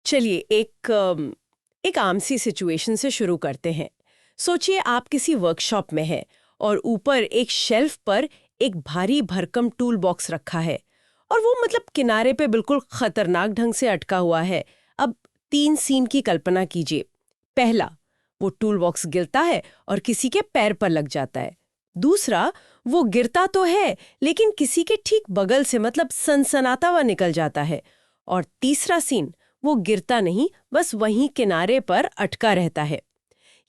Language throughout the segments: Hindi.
चलिए एक आम सी सिचुएशन से शुरू करते हैं। सोचिए आप किसी वर्कशॉप में हैं और ऊपर एक शेल्फ पर एक भारी भरकम टूल बॉक्स रखा है और वो मतलब किनारे पे बिल्कुल खतरनाक ढंग से अटका हुआ है। अब 3 सीन की कल्पना कीजिए। पहला, वो टूल बॉक्स गिरता है और किसी के पैर पर लग जाता है। दूसरा, वो गिरता तो है लेकिन किसी के ठीक बगल से मतलब सनसनाता हुआ निकल जाता है। और तीसरा सीन, वो गिरता नहीं, बस वहीं किनारे पर अटका रहता है।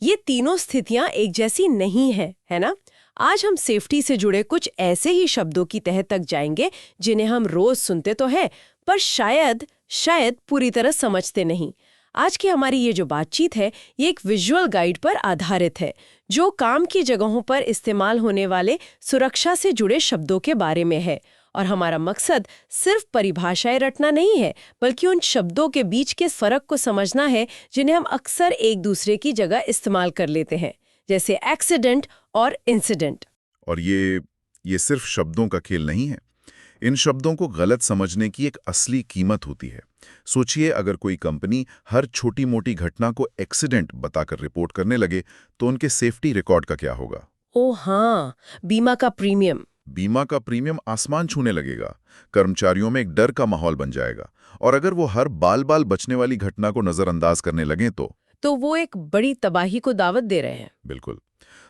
ये तीनों स्थितियां एक जैसी नहीं है ना? आज हम सेफ्टी से जुड़े कुछ ऐसे ही शब्दों की तह तक जाएंगे जिन्हें हम रोज सुनते तो हैं, पर शायद पूरी तरह समझते नहीं। आज की हमारी ये जो बातचीत है, ये एक विजुअल गाइड पर आधारित है, जो काम की जगहों पर इस्तेमाल होने वाले सुरक्षा से जुड़े शब्दों के बारे में है। और हमारा मकसद सिर्फ परिभाषाएं रटना नहीं है, बल्कि उन शब्दों के बीच के फर्क को समझना है जिन्हें हम अक्सर एक दूसरे की जगह इस्तेमाल कर लेते हैं, जैसे एक्सीडेंट और इंसिडेंट। और ये सिर्फ शब्दों का खेल नहीं है। इन शब्दों को गलत समझने की एक असली कीमत होती है। सोचिए, अगर कोई कंपनी हर छोटी मोटी घटना को एक्सीडेंट बताकर रिपोर्ट करने लगे तो उनके सेफ्टी रिकॉर्ड का क्या होगा? ओ हाँ, बीमा का प्रीमियम आसमान छूने लगेगा। कर्मचारियों में एक डर का माहौल बन जाएगा। और अगर वो हर बाल बचने वाली घटना को नजरअंदाज करने लगे तो वो एक बड़ी तबाही को दावत दे रहे हैं। बिल्कुल।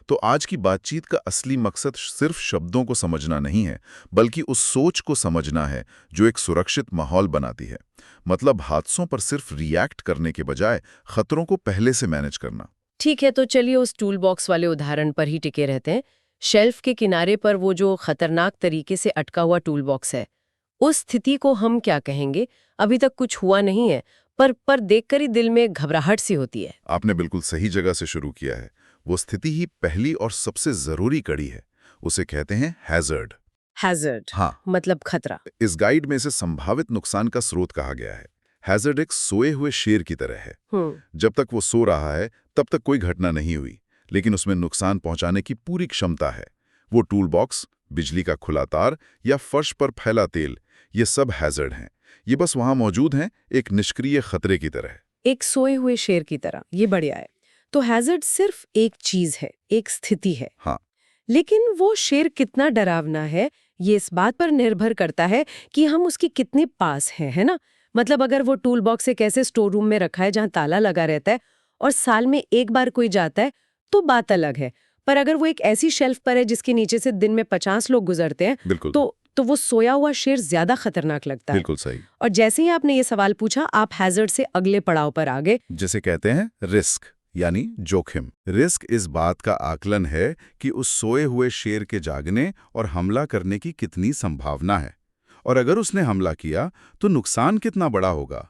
तो आज की बातचीत का असली मकसद सिर्फ शब्दों को समझना नहीं है, बल्कि उस सोच को समझना है जो एक सुरक्षित माहौल बनाती है। मतलब हादसों पर सिर्फ रिएक्ट करने के बजाय खतरों को पहले से मैनेज करना। ठीक है, तो चलिए उस टूल बॉक्स वाले उदाहरण पर ही टिके रहते हैं। शेल्फ के किनारे पर वो जो खतरनाक तरीके से अटका हुआ टूल बॉक्स है, उस स्थिति को हम क्या कहेंगे? अभी तक कुछ हुआ नहीं है, पर देखकर ही दिल में घबराहट सी होती है। आपने बिल्कुल सही जगह से शुरू किया है। वो स्थिति ही पहली और सबसे जरूरी कड़ी है। उसे कहते हैं हैजर्ड। हाँ, मतलब खतरा। इस गाइड में इसे संभावित नुकसान का स्रोत कहा गया है। हैजर्ड एक सोए हुए शेर की तरह है। जब तक वो सो रहा है तब तक कोई घटना नहीं हुई, लेकिन उसमें नुकसान पहुंचाने की पूरी क्षमता है। वो टूल बॉक्स, बिजली का खुला तार या फर्श पर फैला तेल, ये सब हैजर्ड हैं। ये बस वहां मौजूद हैं, एक निष्क्रिय खतरे की तरह। एक सोए हुए शेर की तरह, ये बढ़िया है। तो हैजर्ड सिर्फ एक चीज है, एक स्थिति है। हाँ, लेकिन वो शेर कितना डरावना है, ये इस बात पर निर्भर करता है कि हम उसके कितने पास हैं, है ना? मतलब अगर वो टूल बॉक्स एक ऐसे स्टोर रूम में रखा है जहां ताला लगा रहता है और साल में एक बार कोई जाता है, तो बात अलग है। पर अगर वो एक ऐसी शेल्फ पर है जिसके नीचे से दिन में 50 लोग गुजरते हैं, बिल्कुल। तो वो सोया हुआ शेर ज्यादा खतरनाक लगता है। बिल्कुल सही। और जैसे ही आपने ये सवाल पूछा, आप हैजर्ड से अगले पड़ाव पर आ गए, जिसे कहते हैं रिस्क, यानी जोखिम। रिस्क इस बात का आकलन है कि उस सोए हुए शेर के जागने और हमला करने की कितनी संभावना है, और अगर उसने हमला किया तो नुकसान कितना बड़ा होगा।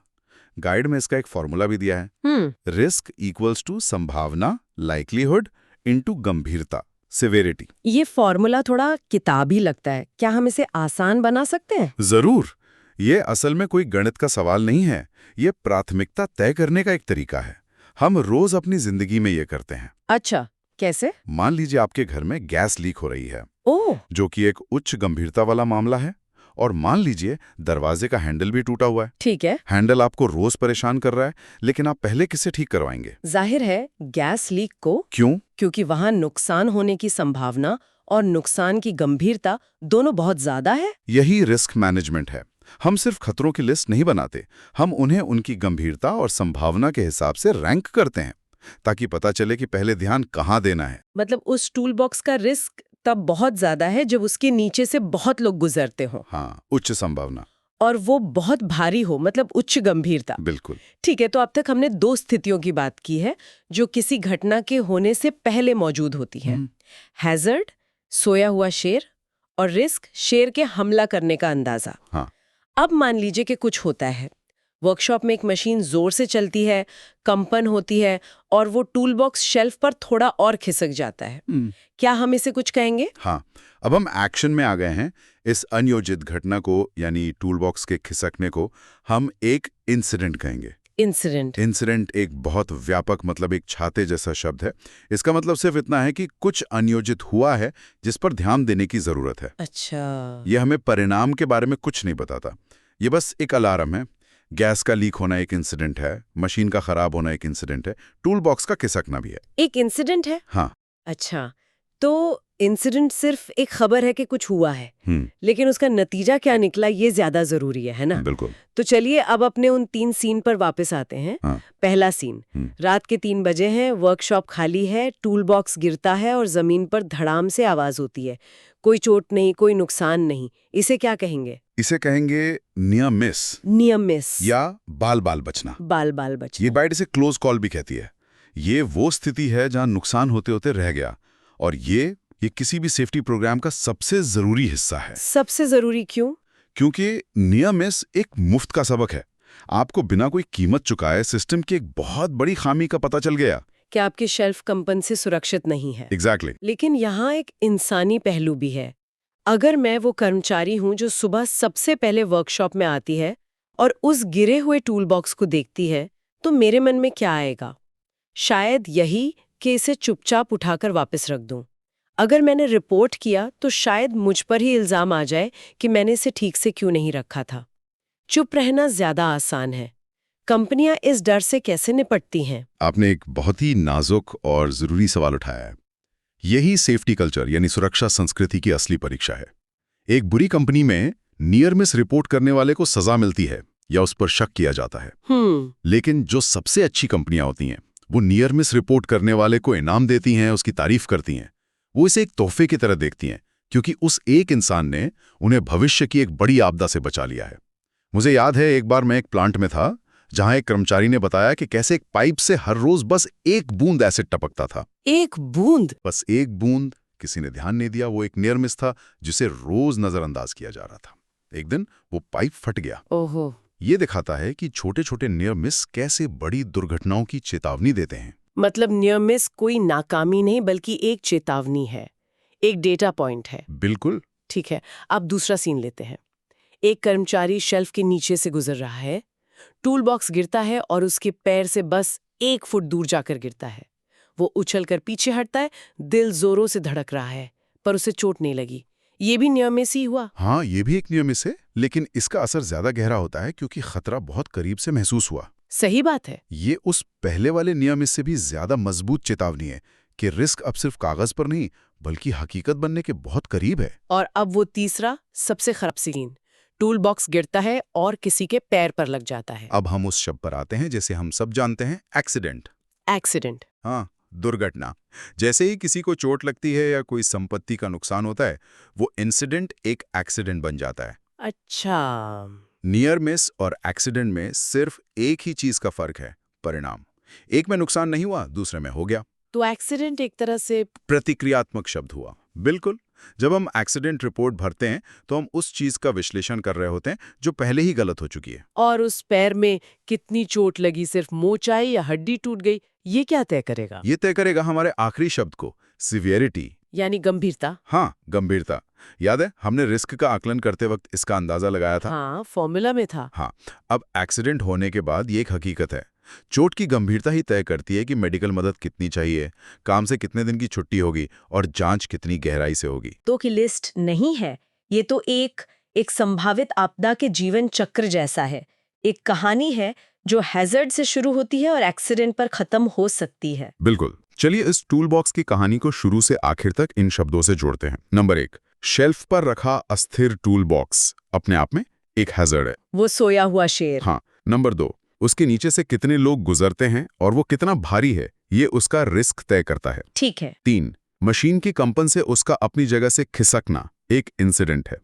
गाइड में इसका एक फॉर्मूला भी दिया है। रिस्क इक्वल्स टू संभावना, लाइकलीहुड, इनटू गंभीरता, सिविरिटी। ये फॉर्मूला थोड़ा किताबी लगता है, क्या हम इसे आसान बना सकते हैं? जरूर। ये असल में कोई गणित का सवाल नहीं है, ये प्राथमिकता तय करने का एक तरीका है। हम रोज अपनी जिंदगी में ये करते हैं। अच्छा, कैसे? मान लीजिए आपके घर में गैस लीक हो रही है, जो कि एक उच्च गंभीरता वाला मामला है। और मान लीजिए दरवाजे का हैंडल भी टूटा हुआ है। ठीक है। हैंडल आपको रोज परेशान कर रहा है, लेकिन आप पहले किसे ठीक करवाएंगे? जाहिर है गैस लीक को। क्यों? क्योंकि वहां नुकसान होने की संभावना और नुकसान की गंभीरता दोनों बहुत ज्यादा है। यही रिस्क मैनेजमेंट है। हम सिर्फ खतरों की लिस्ट नहीं बनाते, हम उन्हें उनकी गंभीरता और संभावना के हिसाब से रैंक करते हैं, ताकि पता चले कि पहले ध्यान कहाँ देना है। मतलब उस टूल बॉक्स का रिस्क तब बहुत ज्यादा है जब उसके नीचे से बहुत लोग गुजरते हो। हाँ, उच्च संभावना। और वो बहुत भारी हो, मतलब उच्च गंभीरता। बिल्कुल। ठीक है, तो अब तक हमने 2 स्थितियों की बात की है जो किसी घटना के होने से पहले मौजूद होती है। हैजर्ड, सोया हुआ शेर, और रिस्क, शेर के हमला करने का अंदाजा। हाँ। अब मान लीजिए कि कुछ होता है। वर्कशॉप में एक मशीन जोर से चलती है, कंपन होती है और वो टूल बॉक्स शेल्फ पर थोड़ा और खिसक जाता है। क्या हम इसे कुछ कहेंगे? हाँ, अब हम एक्शन में आ गए हैं। इस अनियोजित घटना को, यानी टूल बॉक्स के खिसकने को, हम एक इंसिडेंट कहेंगे। इंसिडेंट एक बहुत व्यापक, मतलब एक छाते जैसा शब्द है। इसका मतलब सिर्फ इतना है कि कुछ अनियोजित हुआ है जिस पर ध्यान देने की जरूरत है। अच्छा। यह हमें परिणाम के बारे में कुछ नहीं बताता, ये बस एक अलार्म है। गैस का लीक होना एक इंसिडेंट है, मशीन का खराब होना एक इंसिडेंट है, टूल बॉक्स का खिसकना भी है। एक इंसिडेंट है? हाँ। अच्छा, तो इंसिडेंट सिर्फ एक खबर है कि कुछ हुआ है, हम्म। लेकिन उसका नतीजा क्या निकला ये ज्यादा जरूरी है ना? बिल्कुल। तो चलिए अब अपने उन 3 सीन पर वापस आते हैं। हाँ। पहला सीन, रात के 3 बजे हैं, वर्कशॉप खाली है, टूल बॉक्स गिरता है और जमीन पर धड़ाम से आवाज होती है। कोई चोट नहीं, कोई नुकसान नहीं। इसे क्या कहेंगे? इसे कहेंगे नियर मिस नियर मिस या बाल बाल बचना। बाल बाल बचना। ये बाइट इसे क्लोज कॉल भी कहती है। ये वो स्थिति है जहां नुकसान होते होते रह गया, और ये किसी भी सेफ्टी प्रोग्राम का सबसे जरूरी हिस्सा है। सबसे जरूरी क्यों? क्योंकि नियर मिस एक मुफ्त का सबक है। आपको बिना कोई कीमत चुकाए सिस्टम की एक बहुत बड़ी खामी का पता चल गया कि आपकी शेल्फ कंपन से सुरक्षित नहीं है। एग्जैक्टली। लेकिन यहाँ एक इंसानी पहलू भी है। अगर मैं वो कर्मचारी हूँ जो सुबह सबसे पहले वर्कशॉप में आती है और उस गिरे हुए टूल बॉक्स को देखती है, तो मेरे मन में क्या आएगा? शायद यही कि इसे चुपचाप उठाकर वापस रख दूं। अगर मैंने रिपोर्ट किया तो शायद मुझ पर ही इल्जाम आ जाए कि मैंने इसे ठीक से क्यों नहीं रखा था। चुप रहना ज्यादा आसान है। कंपनियां इस डर से कैसे निपटती हैं? आपने एक बहुत ही नाजुक और जरूरी सवाल उठाया है। यही सेफ्टी कल्चर यानी सुरक्षा संस्कृति की असली परीक्षा है। एक बुरी कंपनी में नियर मिस रिपोर्ट करने वाले को सजा मिलती है या उस पर शक किया जाता है। लेकिन जो सबसे अच्छी कंपनियां होती हैं वो नियर मिस रिपोर्ट करने वाले को इनाम देती हैं, उसकी तारीफ करती हैं। वो इसे एक तोहफे की तरह देखती हैं, क्योंकि उस एक इंसान ने उन्हें भविष्य की एक बड़ी आपदा से बचा लिया है। मुझे याद है एक बार मैं एक प्लांट में था जहां एक कर्मचारी ने बताया कि कैसे एक पाइप से हर रोज बस 1 बूंद एसिड टपकता था। 1 बूंद? बस 1 बूंद। किसी ने ध्यान नहीं दिया, वो एक नियर मिस था जिसे रोज नजरअंदाज किया जा रहा था। एक दिन वो पाइप फट गया। ओहो। ये दिखाता है कि छोटे छोटे नियर मिस कैसे बड़ी दुर्घटनाओं की चेतावनी देते हैं। मतलब नियर मिस कोई नाकामी नहीं बल्कि एक चेतावनी है, एक डेटा पॉइंट है। बिल्कुल। ठीक है, अब दूसरा सीन लेते हैं। एक कर्मचारी शेल्फ के नीचे से गुजर रहा है, टूल बॉक्स गिरता है और उसके पैर से बस 1 फुट दूर जाकर गिरता है। वो उछलकर पीछे हटता है, दिल जोरों से धड़क रहा है, पर उसे चोट नहीं लगी। ये भी नियर मिस ही हुआ। हाँ, ये भी एक नियर मिस है, लेकिन इसका असर ज्यादा गहरा होता है क्योंकि खतरा बहुत करीब से महसूस हुआ। सही बात है। ये उस पहले वाले नियर मिस से भी ज्यादा मजबूत चेतावनी है कि रिस्क अब सिर्फ कागज पर नहीं बल्कि हकीकत बनने के बहुत करीब है। और अब वो तीसरा सबसे खराब सीन, टूल बॉक्स गिरता है और किसी के पैर पर लग जाता है। अब हम उस शब्द पर आते हैं जैसे हम सब जानते हैं, एक्सीडेंट। एक्सीडेंट। हाँ, दुर्घटना। जैसे ही किसी को चोट लगती है या कोई संपत्ति का नुकसान होता है, वो इंसिडेंट एक एक्सीडेंट बन जाता है। अच्छा। नियर मिस और एक्सीडेंट में सिर्फ एक ही चीज का फर्क है, परिणाम। एक में नुकसान नहीं हुआ, दूसरे में हो गया। तो एक्सीडेंट एक तरह से प्रतिक्रियात्मक शब्द हुआ। बिल्कुल। जब हम एक्सीडेंट रिपोर्ट भरते हैं तो हम उस चीज का विश्लेषण कर रहे होते हैं जो पहले ही गलत हो चुकी है। और उस पैर में कितनी चोट लगी, सिर्फ मोच आई या हड्डी टूट गई, ये क्या तय करेगा? ये तय करेगा हमारे आखिरी शब्द को, सिवियरिटी यानी गंभीरता। हाँ, गंभीरता। याद है हमने रिस्क का आकलन करते वक्त इसका अंदाजा लगाया था। हाँ, फॉर्मूला में था। हाँ, अब एक्सीडेंट होने के बाद ये एक हकीकत है। चोट की गंभीरता ही तय करती है कि मेडिकल मदद कितनी चाहिए, काम से कितने दिन की छुट्टी होगी और जांच कितनी गहराई से होगी। तो की लिस्ट नहीं है, ये तो एक संभावित आपदा के जीवन चक्र जैसा है। एक कहानी है जो हैजर्ड से शुरू होती है और एक्सीडेंट पर खत्म हो सकती है। बिल्कुल। चलिए इस टूल बॉक्स की कहानी को शुरू से आखिर तक इन शब्दों से जोड़ते हैं। नंबर 1, शेल्फ पर रखा अस्थिर टूल बॉक्स अपने आप में एक हैजर्ड है। वो सोया हुआ शेर। हाँ। नंबर 2, उसके नीचे से कितने लोग गुजरते हैं और वो कितना भारी है, ये उसका रिस्क तय करता है। ठीक है। 3, मशीन की कंपन से उसका अपनी जगह से खिसकना एक इंसिडेंट है।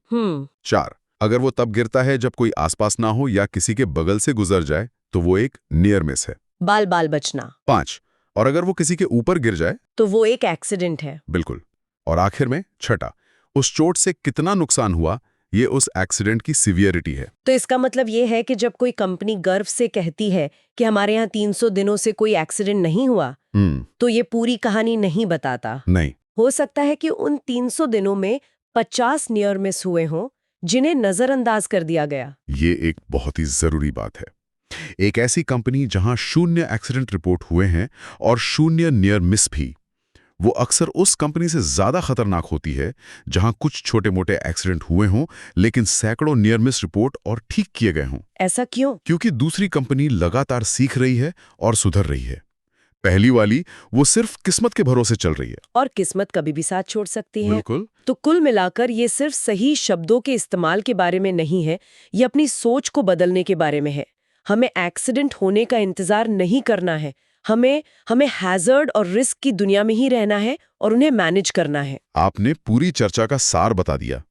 4, अगर वो तब गिरता है जब कोई आसपास ना हो या किसी के बगल से गुजर जाए तो वो एक नियर मिस है, बाल बाल बचना। 5, और अगर वो किसी के ऊपर गिर जाए तो वो एक एक्सीडेंट है। बिल्कुल। और आखिर में 6, उस चोट से कितना नुकसान हुआ, ये उस एक्सीडेंट की सीवियरिटी है। तो इसका मतलब ये है कि जब कोई कंपनी गर्व से कहती है कि हमारे यहाँ 300 दिनों से कोई एक्सीडेंट नहीं हुआ, तो ये पूरी कहानी नहीं बताता। नहीं। हो सकता है कि उन 300 दिनों में 50 नियर मिस हुए हों जिन्हें नजरअंदाज कर दिया गया। ये एक बहुत ही जरूरी बात है। एक ऐसी कंपनी जहां 0 एक्सीडेंट रिपोर्ट हुए हैं और 0 नियर मिस भी, वो अक्सर उस कंपनी से ज़्यादा खतरनाक होती है जहां कुछ छोटे-मोटे एक्सीडेंट हुए हों, लेकिन सैकड़ों नियर मिस रिपोर्ट और ठीक किए गए हों। ऐसा क्यों? क्योंकि दूसरी कंपनी लगातार सीख रही है और सुधर रही है। पहली वाली वो सिर्फ किस्मत के भरोसे चल रही है। और किस्मत कभी भी साथ छोड़ सकती है। बिल्कुल। तो कुल मिलाकर ये सिर्फ सही शब्दों के इस्तेमाल के बारे में नहीं है, ये अपनी सोच को बदलने के बारे में है। हमें एक्सीडेंट होने का इंतजार नहीं करना है, हमें हैजर्ड और रिस्क की दुनिया में ही रहना है और उन्हें मैनेज करना है। आपने पूरी चर्चा का सार बता दिया।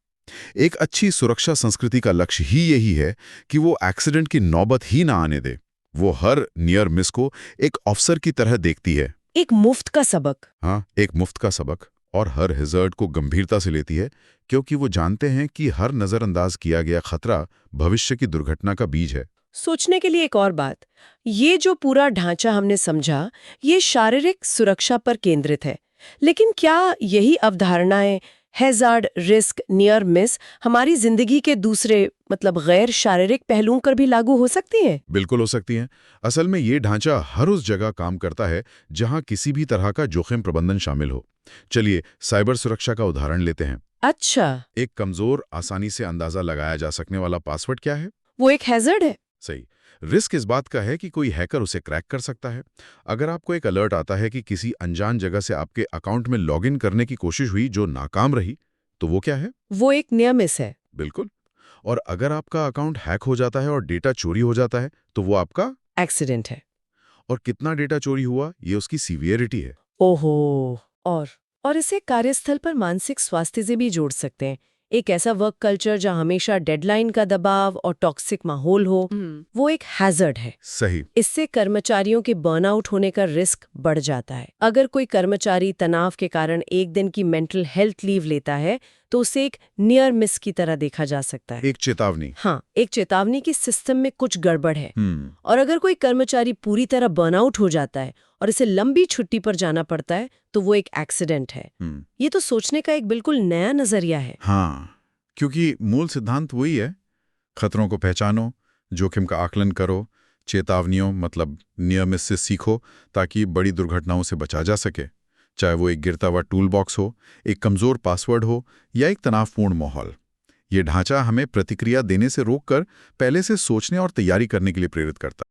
एक अच्छी सुरक्षा संस्कृति का लक्ष्य ही यही है कि वो एक्सीडेंट की नौबत ही ना आने दे। वो हर नियर मिस को एक अफसर की तरह देखती है। एक मुफ्त का सबक। हाँ, एक मुफ्त का सबक। और हर हिजर्ड को गंभीरता से लेती है, क्योंकि वो जानते हैं कि हर नजरअंदाज किया गया खतरा भविष्य की दुर्घटना का बीज है। सोचने के लिए एक और बात, ये जो पूरा ढांचा हमने समझा, ये शारीरिक सुरक्षा पर केंद्रित है, लेकिन क्या यही अवधारणाएं हैजार्ड, रिस्क, नियर मिस हमारी जिंदगी के दूसरे मतलब गैर शारीरिक पहलुओं पर भी लागू हो सकती हैं? बिल्कुल हो सकती हैं। असल में ये ढांचा हर उस जगह काम करता है जहां किसी भी तरह का जोखिम प्रबंधन शामिल हो। चलिए साइबर सुरक्षा का उदाहरण लेते हैं। अच्छा, एक कमजोर, आसानी से अंदाजा लगाया जा सकने वाला पासवर्ड क्या है? वो एक हैजर्ड है। सही। रिस्क इस बात का है कि कोई हैकर उसे क्रैक कर सकता है। अगर आपको एक अलर्ट आता है कि किसी अनजान जगह से आपके अकाउंट में लॉगिन करने की कोशिश हुई जो नाकाम रही, तो वो क्या है? वो एक नियर मिस है। बिल्कुल। और अगर आपका अकाउंट हैक हो जाता है और डेटा चोरी हो जाता है, तो वो आपका एक्सीडेंट है। और कितना डेटा चोरी हुआ, ये उसकी सीवियरिटी है। ओहो। और इसे कार्यस्थल पर मानसिक स्वास्थ्य से भी जोड़ सकते हैं। एक ऐसा वर्क कल्चर जहां हमेशा डेडलाइन का दबाव और टॉक्सिक माहौल हो, वो एक हैजर्ड है। सही। इससे कर्मचारियों के बर्नआउट होने का रिस्क बढ़ जाता है। अगर कोई कर्मचारी तनाव के कारण एक दिन की मेंटल हेल्थ लीव लेता है, तो उसे एक नियर मिस की तरह देखा जा सकता है। एक चेतावनी। हाँ, एक चेतावनी कि सिस्टम में कुछ गड़बड़ है। और अगर कोई कर्मचारी पूरी तरह बर्नआउट हो जाता है और इसे लंबी छुट्टी पर जाना पड़ता है, तो वो एक एक्सीडेंट है। ये तो सोचने का एक बिल्कुल नया नजरिया है। हाँ, क्योंकि मूल सिद्धांत वही है। खतरों को पहचानो, जोखिम का आकलन करो, चेतावनियों मतलब नियर मिस से सीखो, ताकि बड़ी दुर्घटनाओं से बचा जा सके। चाहे वो एक गिरता हुआ टूल बॉक्स हो, एक कमजोर पासवर्ड हो या एक तनावपूर्ण माहौल। ये ढांचा हमें प्रतिक्रिया देने से रोककर पहले से सोचने और तैयारी करने के लिए प्रेरित करता है।